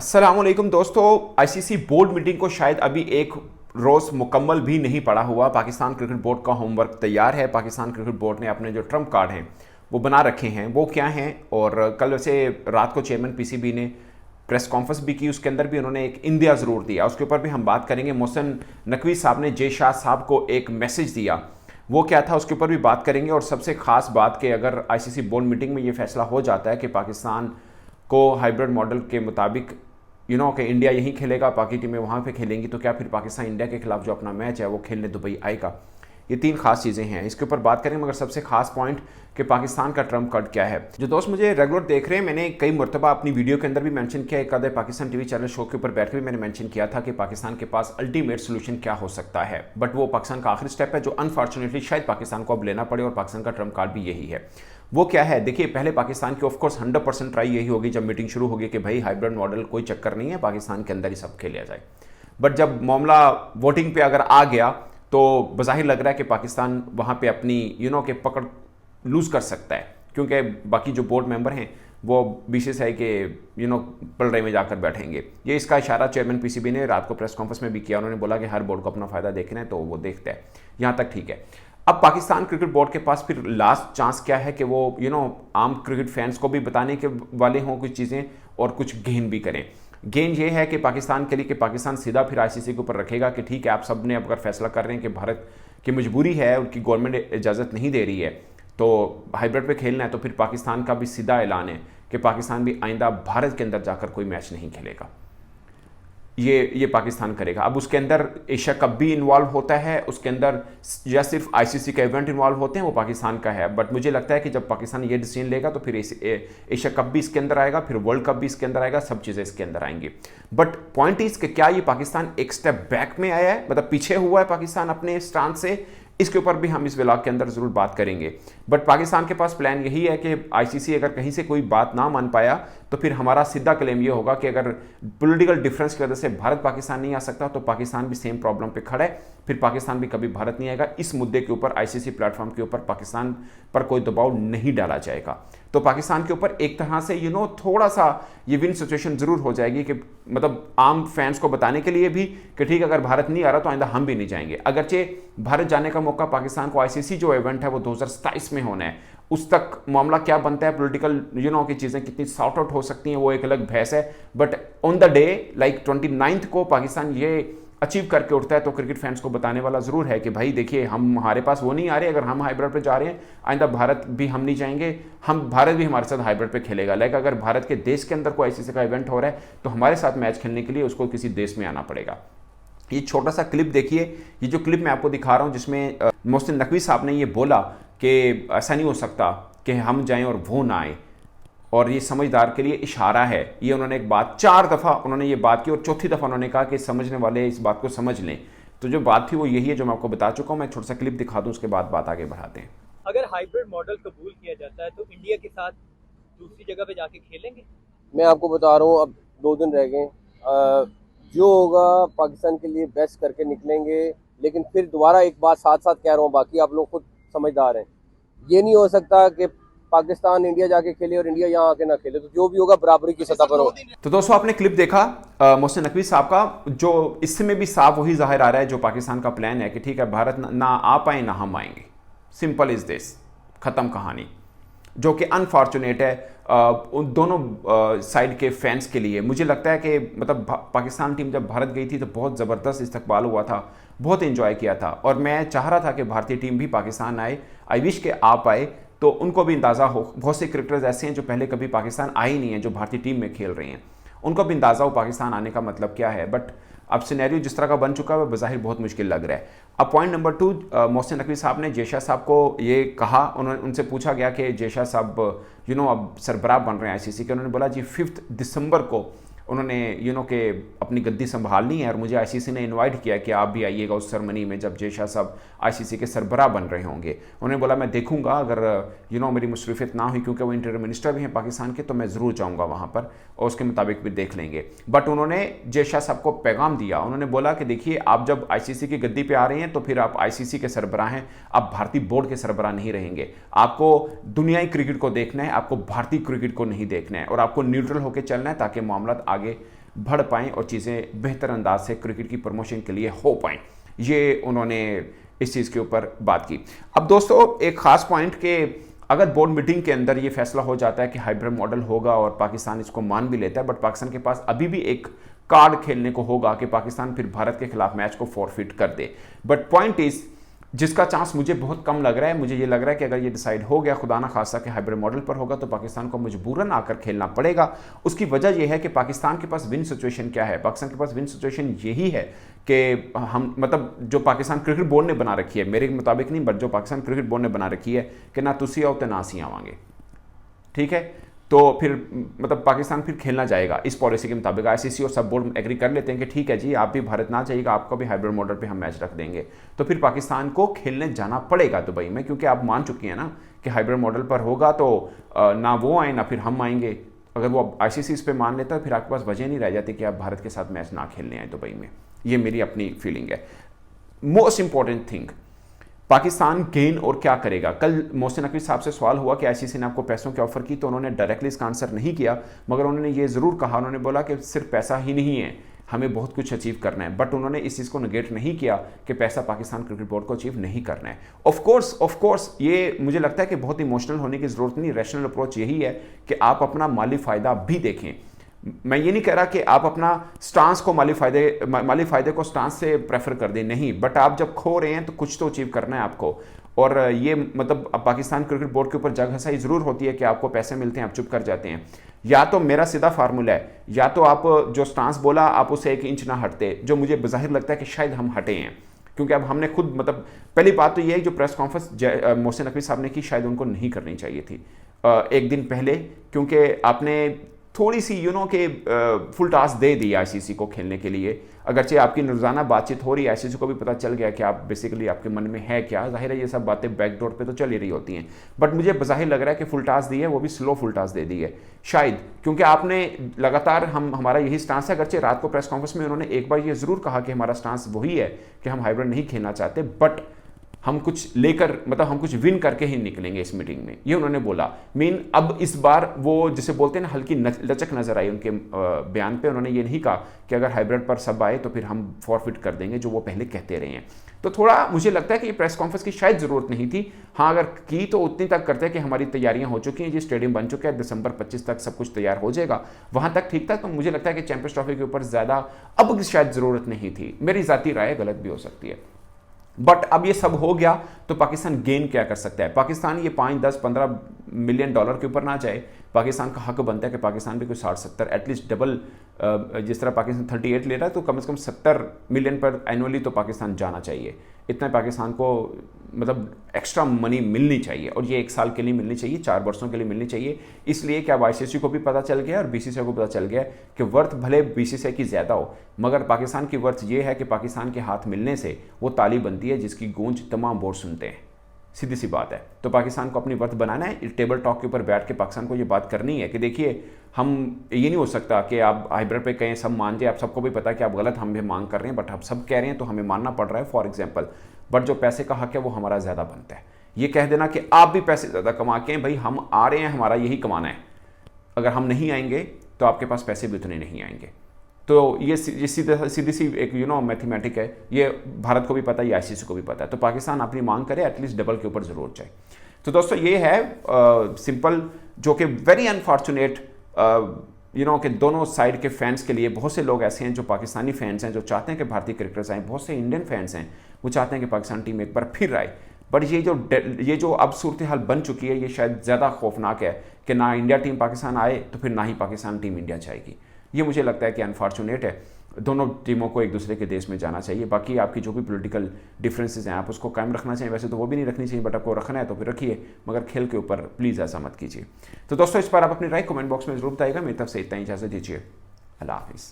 अस्सलामुअलैकुम दोस्तों, ICC board meeting को शायद अभी एक रोज़ मुकम्मल भी नहीं पड़ा हुआ। पाकिस्तान क्रिकेट बोर्ड का होमवर्क तैयार है। पाकिस्तान क्रिकेट बोर्ड ने अपने जो ट्रम्प कार्ड हैं वो बना रखे हैं। वो क्या हैं? और कल वैसे रात को चेयरमैन पीसीबी ने प्रेस कॉन्फ्रेंस भी की, उसके अंदर भी उन्होंने एक इंडिया ज़रूर दिया। उसके ऊपर भी हम बात करेंगे। मोहसिन नकवी साहब ने जय शाह साहब को एक मैसेज दिया, वो क्या था उसके ऊपर भी बात करेंगे। और सबसे खास बात कि अगर आईसीसी बोर्ड मीटिंग में ये फैसला हो जाता है कि पाकिस्तान को हाइब्रिड मॉडल के मुताबिक कि इंडिया यहीं खेलेगा, बाकी टीमें वहाँ पे खेलेंगी, तो क्या फिर पाकिस्तान इंडिया के खिलाफ जो अपना मैच है वो खेलने दुबई आएगा? ये तीन खास चीज़ें हैं, इसके ऊपर बात करेंगे। मगर सबसे खास पॉइंट कि पाकिस्तान का ट्रम्प कार्ड क्या है। जो दोस्त मुझे रेगुलर देख रहे हैं, मैंने कई मरतबा अपनी वीडियो के अंदर भी मेंशन किया, एक आधे पाकिस्तान टीवी चैनल शो के ऊपर बैठ के भी मैंने मेंशन किया था कि पाकिस्तान के पास अल्टीमेट सोल्यूशन क्या हो सकता है। बट वो पाकिस्तान का आखिरी स्टेप है जो अनफॉर्चुनेटली शायद पाकिस्तान को अब लेना पड़े, और पाकिस्तान का ट्रम्प कार्ड भी यही है। वो क्या है? देखिए, पहले पाकिस्तान की ऑफकोर्स 100% ट्राई यही होगी जब मीटिंग शुरू होगी कि भाई हाइब्रिड मॉडल कोई चक्कर नहीं है, पाकिस्तान के अंदर ही सब खेला जाए। बट जब मामला वोटिंग पे अगर आ गया तो बज़ाहिर लग रहा है कि पाकिस्तान वहाँ पे अपनी के पकड़ लूज़ कर सकता है, क्योंकि बाकी जो बोर्ड मेंबर हैं वो विशेष है कि पलड़े में जाकर बैठेंगे। ये इसका इशारा चेयरमैन पीसीबी ने रात को प्रेस कॉन्फ्रेंस में भी किया। उन्होंने बोला कि हर बोर्ड को अपना फ़ायदा देखना है, तो वो देखते हैं। यहाँ तक ठीक है। अब पाकिस्तान क्रिकेट बोर्ड के पास फिर लास्ट चांस क्या है कि वो आम क्रिकेट फैंस को भी बताने के वाले हों कुछ चीज़ें, और कुछ गेन भी करें। गेन ये है कि पाकिस्तान के लिए कि पाकिस्तान सीधा फिर आईसीसी के ऊपर रखेगा कि ठीक है, आप सब ने अगर फैसला कर रहे हैं कि भारत की मजबूरी है, उनकी गवर्नमेंट इजाज़त नहीं दे रही है, तो हाइब्रिड पे खेलना है, तो फिर पाकिस्तान का भी सीधा ऐलान है कि पाकिस्तान भी आइंदा भारत के अंदर जाकर कोई मैच नहीं खेलेगा। ये पाकिस्तान करेगा। अब उसके अंदर एशिया कप भी इन्वॉल्व होता है, उसके अंदर या सिर्फ आईसीसी का इवेंट इन्वॉल्व होते हैं, वो पाकिस्तान का है। बट मुझे लगता है कि जब पाकिस्तान ये डिसीजन लेगा तो फिर एशिया कप भी इसके अंदर आएगा, फिर वर्ल्ड कप भी इसके अंदर आएगा, सब चीज़ें इसके अंदर आएंगी। बट पॉइंट इज कि क्या ये पाकिस्तान एक स्टेप बैक में आया है, मतलब पीछे हुआ है पाकिस्तान अपने स्टांड से? इसके ऊपर भी हम इस व्लॉग के अंदर ज़रूर बात करेंगे। बट पाकिस्तान के पास प्लान यही है कि आईसीसी अगर कहीं से कोई बात ना मान पाया तो फिर हमारा सीधा क्लेम ये होगा कि अगर पॉलिटिकल डिफरेंस की वजह से भारत पाकिस्तान नहीं आ सकता तो पाकिस्तान भी सेम प्रॉब्लम पे खड़ा है, फिर पाकिस्तान भी कभी भारत नहीं आएगा। इस मुद्दे के ऊपर आईसीसी प्लेटफॉर्म के ऊपर पाकिस्तान पर कोई दबाव नहीं डाला जाएगा। तो पाकिस्तान के ऊपर एक तरह से थोड़ा सा ये विन सिचुएशन जरूर हो जाएगी कि मतलब आम फैंस को बताने के लिए भी कि ठीक है, अगर भारत नहीं आ रहा तो आइंदा हम भी नहीं जाएंगे। अगरचे भारत जाने का मौका पाकिस्तान को आईसीसी जो इवेंट है वो 2027 में होना है, उस तक मामला क्या बनता है, पॉलिटिकल की चीज़ें कितनी सॉर्ट आउट हो सकती हैं, वो एक अलग बहस है। But on the day like 29 को पाकिस्तान ये अचीव करके उठता है तो क्रिकेट फैंस को बताने वाला ज़रूर है कि भाई देखिए, हमारे पास वो नहीं आ रहे, अगर हम हाइब्रिड पे जा रहे हैं आइंदा भारत भी हम नहीं जाएंगे, भारत भी हमारे साथ हाइब्रिड पे खेलेगा। लाइक अगर भारत के देश के अंदर कोई आईसीसी का इवेंट हो रहा है तो हमारे साथ मैच खेलने के लिए उसको किसी देश में आना पड़ेगा। ये छोटा सा क्लिप देखिए, ये जो क्लिप मैं आपको दिखा रहा हूँ जिसमें मोहसिन नकवी साहब ने ये बोला कि ऐसा नहीं हो सकता कि हम जाएं और वो ना आए, और ये समझदार के लिए इशारा है। ये उन्होंने एक बात 4 दफ़ा उन्होंने ये बात की, और चौथी दफ़ा उन्होंने कहा कि समझने वाले इस बात को समझ लें। तो जो बात थी वो यही है जो मैं आपको बता चुका हूँ। मैं छोटा सा क्लिप दिखा दूँ, उसके बाद बात आगे बढ़ाते हैं। अगर हाइब्रिड मॉडल कबूल किया जाता है तो इंडिया के साथ दूसरी जगह पे जाके खेलेंगे? मैं आपको बता रहा हूँ, अब 2 दिन रह गए, जो होगा पाकिस्तान के लिए बेस्ट करके निकलेंगे। लेकिन फिर दोबारा एक बात साथ साथ कह रहा हूँ, बाकी आप लोग खुद समझदार हैं, ये नहीं हो सकता कि पाकिस्तान इंडिया जाके खेले और इंडिया यहाँ आके ना खेले, तो जो भी होगा बराबरी की सतह पर हो। तो दोस्तों, आपने क्लिप देखा मोहसिन नकवी साहब का, जो इसमें भी साफ वही जाहिर आ रहा है जो पाकिस्तान का प्लान है कि ठीक है, भारत ना आ पाए ना हम आएंगे, सिंपल इज दिस, खत्म कहानी। जो कि अनफॉर्चुनेट है उन दोनों साइड के फैंस के लिए। मुझे लगता है कि मतलब पाकिस्तान टीम जब भारत गई थी तो बहुत ज़बरदस्त इस्तकबाल हुआ था, बहुत एंजॉय किया था, और मैं चाह रहा था कि भारतीय टीम भी पाकिस्तान आए। आई विश के आ पाए तो उनको भी अंदाज़ा हो। बहुत से क्रिकेटर्स ऐसे हैं जो पहले कभी पाकिस्तान आए ही नहीं हैं, जो भारतीय टीम में खेल रहे हैं, उनको भी अंदाज़ा हो पाकिस्तान आने का मतलब क्या है। बट अब सिनेरियो जिस तरह का बन चुका है वह बज़ाहिर बहुत मुश्किल लग रहा है। अब पॉइंट नंबर 2, मोहसिन नकवी साहब ने जय शाह साहब को ये कहा, उनसे पूछा गया कि जय शाह साहब अब सरबराह बन रहे हैं आईसीसी के। उन्होंने बोला जी 5 दिसंबर को उन्होंने के अपनी गद्दी संभालनी है, और मुझे आईसीसी ने इनवाइट किया कि आप भी आइएगा उस सेरेमनी में जब जय शाह साहब आईसीसी के सरबराह बन रहे होंगे। उन्होंने बोला मैं देखूंगा, अगर मेरी मुशर्रफियत ना हुई, क्योंकि वो इंटीरियर मिनिस्टर भी हैं पाकिस्तान के, तो मैं ज़रूर जाऊँगा वहाँ पर और उसके मुताबिक भी देख लेंगे। बट उन्होंने जय शाह साहब को पैगाम दिया, उन्होंने बोला कि देखिए, आप जब आईसीसी की गद्दी पर आ रहे हैं तो फिर आप आईसीसी के सरबराह हैं, आप भारतीय बोर्ड के सरबराह नहीं रहेंगे। आपको दुनियाई क्रिकेट को देखना है, आपको भारतीय क्रिकेट को नहीं देखना है, और आपको न्यूट्रल होकर चलना है ताकि मामला आगे बढ़ पाएँ और चीज़ें बेहतर अंदाज से क्रिकेट की प्रमोशन के लिए हो पाएँ। ये उन्होंने इस चीज़ के ऊपर बात की। अब दोस्तों एक ख़ास पॉइंट के अगर बोर्ड मीटिंग के अंदर ये फैसला हो जाता है कि हाइब्रिड मॉडल होगा और पाकिस्तान इसको मान भी लेता है, बट पाकिस्तान के पास अभी भी एक कार्ड खेलने को होगा कि पाकिस्तान फिर भारत के खिलाफ मैच को फॉरफिट कर दे। बट पॉइंट इज, जिसका चांस मुझे बहुत कम लग रहा है, मुझे ये लग रहा है कि अगर ये डिसाइड हो गया खुदा ना खासा कि हाइब्रिड मॉडल पर होगा तो पाकिस्तान को मजबूरन आकर खेलना पड़ेगा। उसकी वजह यह है कि पाकिस्तान के पास विन सिचुएशन क्या है। पाकिस्तान के पास विन सिचुएशन यही है कि हम मतलब जो पाकिस्तान क्रिकेट बोर्ड ने बना रखी है, मेरे मुताबिक नहीं बट जो पाकिस्तान क्रिकेट बोर्ड ने बना रखी है कि ना तुसी आओ तो ना सी आवांगे, ठीक है। तो फिर मतलब पाकिस्तान फिर खेलना जाएगा इस पॉलिसी के मुताबिक। आईसीसी और सब बोर्ड एग्री कर लेते हैं कि ठीक है जी, आप भी भारत ना जाइएगा, आपको भी हाइब्रिड मॉडल पे हम मैच रख देंगे। तो फिर पाकिस्तान को खेलने जाना पड़ेगा दुबई में, क्योंकि आप मान चुकी हैं ना कि हाइब्रिड मॉडल पर होगा तो ना वो आए ना फिर हम आएंगे। अगर वो आईसीसी इस पर मान लेता है फिर आपके पास वजह नहीं रह जाती कि आप भारत के साथ मैच ना खेलने आए दुबई में। ये मेरी अपनी फीलिंग है। Most important thing, Pakistan gain और क्या करेगा। कल मोहसिन नकवी साहब से सवाल हुआ कि आईसीसी ने आपको पैसों की ऑफर की, तो उन्होंने डायरेक्टली इसका आंसर नहीं किया, मगर उन्होंने ये ज़रूर कहा, उन्होंने बोला कि सिर्फ पैसा ही नहीं है, हमें बहुत कुछ अचीव करना है। बट उन्होंने इस चीज़ को नेगेट नहीं किया कि पैसा पाकिस्तान क्रिकेट बोर्ड को अचीव नहीं करना है। ऑफ कोर्स ये मुझे लगता है कि बहुत इमोशनल होने की ज़रूरत नहीं। रैशनल अप्रोच यही है कि आप अपना माली फ़ायदा भी देखें। मैं ये नहीं कह रहा कि आप अपना स्टांस को माली फायदे को स्टांस से प्रेफर कर दें, नहीं, बट आप जब खो रहे हैं तो कुछ तो अचीव करना है आपको। और ये मतलब अब पाकिस्तान क्रिकेट बोर्ड के ऊपर जग हंसाई ज़रूर होती है कि आपको पैसे मिलते हैं, आप चुप कर जाते हैं। या तो मेरा सीधा फार्मूला है, या तो आप जो स्टांस बोला आप उससे 1 इंच ना हटते, जो मुझे बज़ाहिर लगता है कि शायद हम हटे हैं, क्योंकि अब हमने खुद मतलब पहली बात तो ये है जो प्रेस कॉन्फ्रेंस मोहसिन नकवी साहब ने की शायद उनको नहीं करनी चाहिए थी एक दिन पहले, क्योंकि आपने थोड़ी सी के फुल टास्क दे दी आईसीसी को खेलने के लिए। अगरचे आपकी रोज़ाना बातचीत हो रही है, आईसीसी को भी पता चल गया कि आप बेसिकली आपके मन में है क्या। जाहिर है ये सब बातें बैकडोर पे तो चल ही रही होती हैं, बट मुझे बज़ाहिर लग रहा है कि फुल टास्क दी है, वो भी स्लो फुल टास्क दे दी है शायद, क्योंकि आपने लगातार हमारा यही स्टांस है। अगरचे रात को प्रेस कॉन्फ्रेंस में उन्होंने एक बार ये ज़रूर कहा कि हमारा स्टांस वही है कि हम हाइब्रिड नहीं खेलना चाहते, बट हम कुछ लेकर मतलब हम कुछ विन करके ही निकलेंगे इस मीटिंग में, ये उन्होंने बोला। अब इस बार वो जिसे बोलते हैं ना हल्की लचक नजर आई उनके बयान पे। उन्होंने ये नहीं कहा कि अगर हाइब्रिड पर सब आए तो फिर हम फॉरफिट कर देंगे, जो वो पहले कहते रहे हैं। तो थोड़ा मुझे लगता है कि ये प्रेस कॉन्फ्रेंस की शायद ज़रूरत नहीं थी। हाँ, अगर की तो उतनी तक करते कि हमारी तैयारियां हो चुकी हैं, ये स्टेडियम बन चुका है, दिसंबर 25 तक सब कुछ तैयार हो जाएगा, वहां तक ठीक था। तो मुझे लगता है कि चैंपियंस ट्रॉफी के ऊपर ज़्यादा अब शायद ज़रूरत नहीं थी। मेरी ज़ाती राय गलत भी हो सकती है, बट अब ये सब हो गया तो पाकिस्तान गेन क्या कर सकता है। पाकिस्तान ये 5, 10, 15 मिलियन डॉलर के ऊपर ना जाए, पाकिस्तान का हक बनता है कि पाकिस्तान भी कोई 60-70 एटलीस्ट डबल, जिस तरह पाकिस्तान 38 ले रहा है तो कम से कम 70 मिलियन पर एनुअली तो पाकिस्तान जाना चाहिए। इतना पाकिस्तान को मतलब एक्स्ट्रा मनी मिलनी चाहिए, और ये 1 साल के लिए मिलनी चाहिए, 4 वर्षों के लिए मिलनी चाहिए। इसलिए कि अब आईसीसी को भी पता चल गया और बीसीसीआई को पता चल गया कि वर्थ भले बीसीसीआई की ज़्यादा हो, मगर पाकिस्तान की वर्थ ये है कि पाकिस्तान के हाथ मिलने से वो ताली बनती है जिसकी गूंज तमाम बोर्ड सुनते हैं। सीधी सी बात है। तो पाकिस्तान को अपनी वर्थ बनाना है, टेबल टॉक के ऊपर बैठ के पाकिस्तान को ये बात करनी है कि देखिए हम ये नहीं हो सकता कि आप हाइब्रिड पे कहें सब मान जाए। आप सबको भी पता है कि आप गलत हम भी मांग कर रहे हैं, बट आप सब कह रहे हैं तो हमें मानना पड़ रहा है फॉर एग्जाम्पल। बट जो पैसे का हक है वो हमारा ज़्यादा बनता है। ये कह देना कि आप भी पैसे ज़्यादा कमा के हैं, भाई हम आ रहे हैं, हमारा यही कमाना है, अगर हम नहीं आएंगे तो आपके पास पैसे भी उतने नहीं आएंगे। तो ये सीधी सी एक मैथमेटिक है, ये भारत को भी पता है, ये आईसीसी को भी पता है। तो पाकिस्तान अपनी मांग करे एटलीस्ट डबल के ऊपर जरूर जाए। तो दोस्तों ये है सिंपल, जो कि वेरी अनफॉर्चुनेट कि दोनों साइड के फैंस के लिए। बहुत से लोग ऐसे हैं जो पाकिस्तानी फैंस हैं जो चाहते हैं कि भारतीय क्रिकेटर्स आएँ, बहुत से इंडियन फैंस हैं वो चाहते हैं कि पाकिस्तान टीम एक बार फिर आए। बट ये जो अब सूरत हाल बन चुकी है, ये शायद ज़्यादा खौफनाक है कि ना इंडिया टीम पाकिस्तान आए तो फिर ना ही पाकिस्तान टीम इंडिया जाएगी। ये मुझे लगता है कि अनफॉर्चुनेट है। दोनों टीमों को एक दूसरे के देश में जाना चाहिए। बाकी आपकी जो भी पॉलिटिकल डिफरेंसेस हैं आप उसको कायम रखना चाहिए, वैसे तो वो भी नहीं रखनी चाहिए, बट आपको रखना है तो फिर रखिए, मगर खेल के ऊपर प्लीज़ ऐसा मत कीजिए। तो दोस्तों इस पर आप अपनी राय कमेंट बॉक्स में जरूर बताइएगा। मेरी तरफ से इतना ही, इजाज़त दीजिए, अल्लाह हाफिज़।